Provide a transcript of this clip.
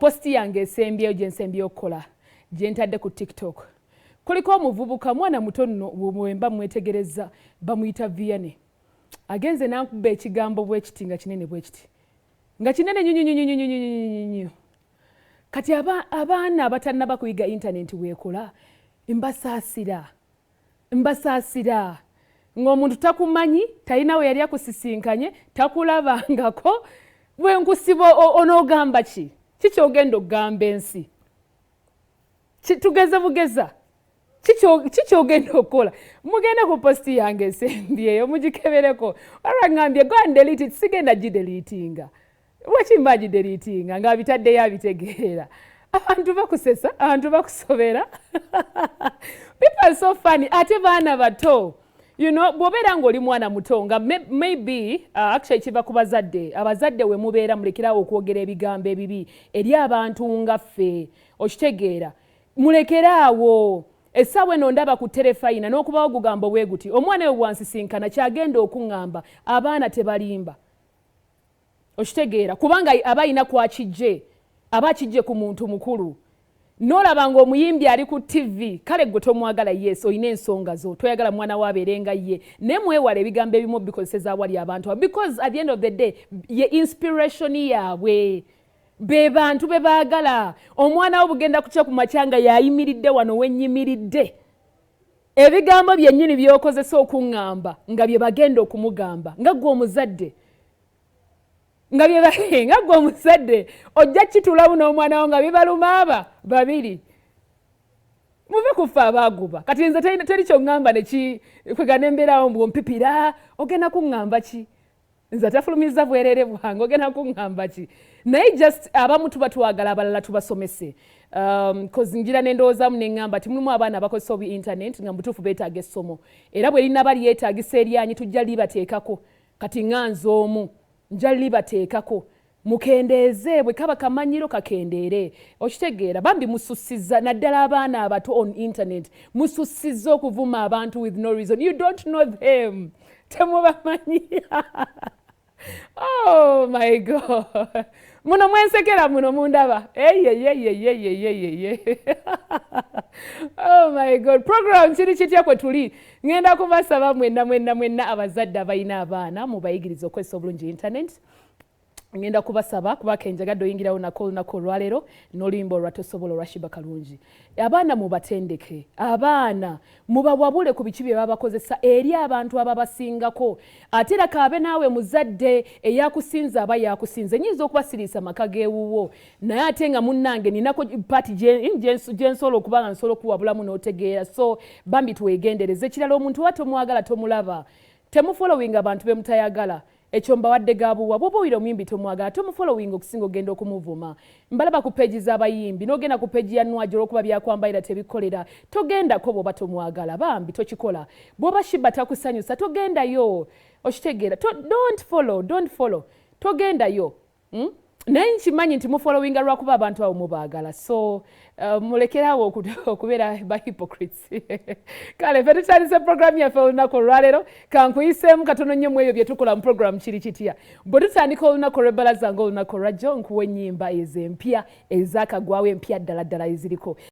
Posti yange esembyeyo gye nsembyeyo okukola gye ntadde ku TikTok. Kuliko omuvubuka mwana muto nno bwemba mwetegereza bamuyita Dianah. Agenze n'ankuba ekigambo bwekiti nga kinene bwekiti. Nga kinene nnyo. Kati abaana abatannaba kuyiga internet weekola mbasaasira. Ng'omuntu takumanyi, talina we yali akusisinkanye, takulabangako, bwe nkusiba onoogamba ki? Kiki ogenda okugamba ensi? Tugeze bugeza. Kiki ogenda okukola? Mugenda ku posti yange esembyeyo mugikebereko. Ngambye go and delete it, sigenda gideletinga. Wakimba gideletinga nga bitaddeyo abitegeera. Abantu bakusesa, abantu bakusobera. People are so funny. Ate baana bato. You know, bw'obeera ng'oli mwana muto nga maybe actually kiva ku bazadde. Abazadde we mubeera mulekerawo okwogera ebigambo ebibi eri abantu nga ffe. Okitegeera. Mulekeraawo. Essaawa eno ndaba ku terefayina n'okubawo ogugamba bwe guti. Omwana we bwansisinkana kyagenda okuŋŋamba. Abaana tebalimba. Okitegeera. Kubanga aba alina kwakijje. Aba akijje ku muntu mukulu. N'olaba ng'omuyimbi ali ku TV, kale gwe tomwagala yes, olina ensonga zo, toyagala mwana we abeerenga ye. Ne mwewala ebigambo ebimu bikozeseza awali abantu. Because at the end of the day, ye inspiration yaabwe. Be bantu be baagala. Omwana wo bugenda kuca ku makyanga yayimiridde wano wennyimiridde. Ebigambo byennyini by'okozesa okuŋŋamba nga bye bagenda okumugamba. Nga gwe omuzadde. Nga gwe omuzadde ojja kitulamu n'omwana wo nga bibaluma babiri. Muve kufa abaaguba. Kati nze teri ky'oŋŋamba kwegana embeerawo mbwompipira ogenda kuŋŋamba ki? Nze atafulumiza bwereere bwange ogenda kuŋŋamba ki? Naye just abamu tuba twagala abalala tubasomese. Cause njira n'endoozaamu ne ŋŋamba ti mulimu abaana abakozesa obu internet nga mutuufu beetaaga essomo. Era bwe linaba lyetaagisa eryanyi tujja libateekako. Kati ŋŋanze omu. Njja libateekako. Mukendeeze bwe kaba kamanyiro kakendeere. Okitegeera bambi musussiza naddala abaana abato on internet. Musussiza okuvuma abantu with no reason. You don't know them. Temubamanyi. Oh my God. Muno mwensekera muno mundaba. Oh my God. Program kiri kitya kwe tuli. Ngenda kubasaba mwenna abazadde abalina abaana mubayigiriza okozesa obulungi internet. Ngenda kubasaba kubaka enjagadde oyingirawo olunaku olwaleero n'oluyimba olwatosobola olwashiba kalungi. Abaana mubatendeke. Abaana mubawabule ku biki bye babakozesa eri abantu ababasingako. Ate era kaabe naawe muzadde eyakusinza aba yakusinze. Nnyinza okubasiriisa maka geewuwo. Naye ate nga munnange ninako pati gyensobola okuba nga nsobola okuwabulamu n'otegeera. So bambi twegendereze. Ekirala omuntu wa tomwagala tomulaba. Temufollowing abantu be mutayagala. Ekyo mbawadde gabuwa bwoba oyira omuyimbi tomwagala tomufollowing okusinga ogenda okumuvuma. Mbalaba ku peegi z'abayimbi n'ogenda ku peegi ya Nwajo olw'okuba byakwambalira tebikolera togendako bw'oba tomwagala bambi tokikola. Bw'oba Shiba takusanyusa togendayo. Okitegeera don't follow togendayo. Naye nkimanyi nti mufollowinga lwakuba abantu abo mubaagala. So mulekerawo okubeera ba hypocrites. Kale ffe tutandise program yaffe olunaku olwaleero kankuyiseemu katono nnyo mu ebyo bye tukola mu program kiri kitya. Bwe tutandika olunaku olw'ebbalaza ng'olunaku olwajjo nkuwa ennyimba ez'empya ezaakagwawo empya ddala ddala eziriko.